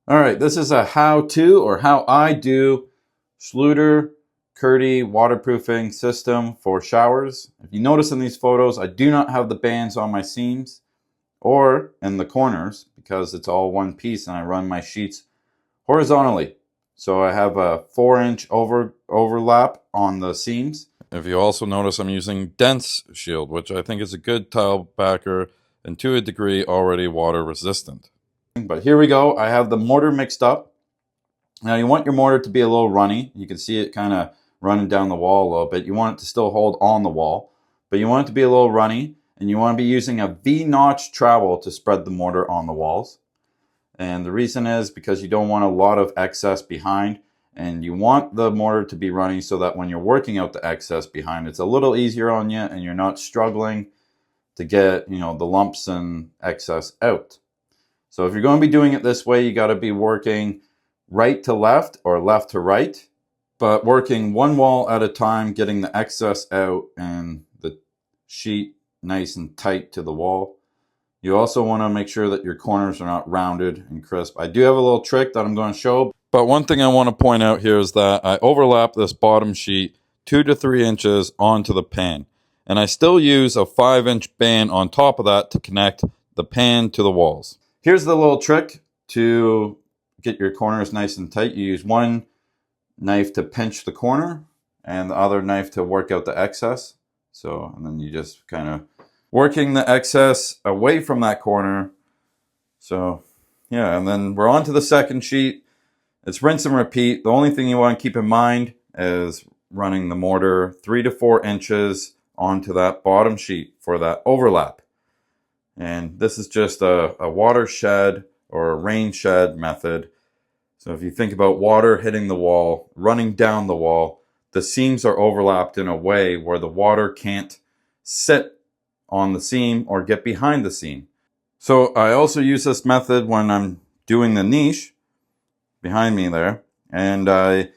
All right, this is a how-to or how I do Schluter Kerdi waterproofing system for showers. If you notice in these photos, I do not have the bands on my seams or in the corners because it's all one piece and I run my sheets horizontally. So I have a 4-inch overlap on the seams. If you also notice, I'm using Dense Shield, which I think is a good tile backer and to a degree already water resistant. But here we go. I have the mortar mixed up. Now you want your mortar to be a little runny. You can see it kind of running down the wall a little bit. You want it to still hold on the wall, but you want it to be a little runny, and you want to be using a V-notch trowel to spread the mortar on the walls. And the reason is because you don't want a lot of excess behind, and you want the mortar to be runny so that when you're working out the excess behind, it's a little easier on you and you're not struggling to get, the lumps and excess out. So if you're going to be doing it this way, you got to be working right to left or left to right, but working one wall at a time, getting the excess out and the sheet nice and tight to the wall. You also want to make sure that your corners are not rounded and crisp. I do have a little trick that I'm going to show, but one thing I want to point out here is that I overlap this bottom sheet 2 to 3 inches onto the pan, and I still use a 5-inch band on top of that to connect the pan to the walls. Here's the little trick to get your corners nice and tight. You use one knife to pinch the corner and the other knife to work out the excess. And then you just kind of working the excess away from that corner. And then we're on to the second sheet. It's rinse and repeat. The only thing you want to keep in mind is running the mortar 3 to 4 inches onto that bottom sheet for that overlap. And this is just a watershed or a rain shed method. So if you think about water hitting the wall, running down the wall, the seams are overlapped in a way where the water can't sit on the seam or get behind the seam. So I also use this method when I'm doing the niche behind me there. And I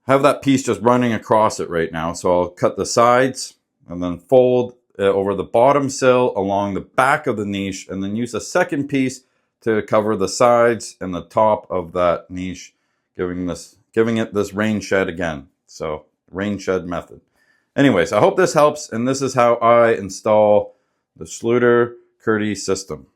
have that piece just running across it right now. So I'll cut the sides and then fold over the bottom sill along the back of the niche, and then use a second piece to cover the sides and the top of that niche, giving it this rain shed again. So rain shed method. Anyways, I hope this helps, and this is how I install the Schluter Kerdi system.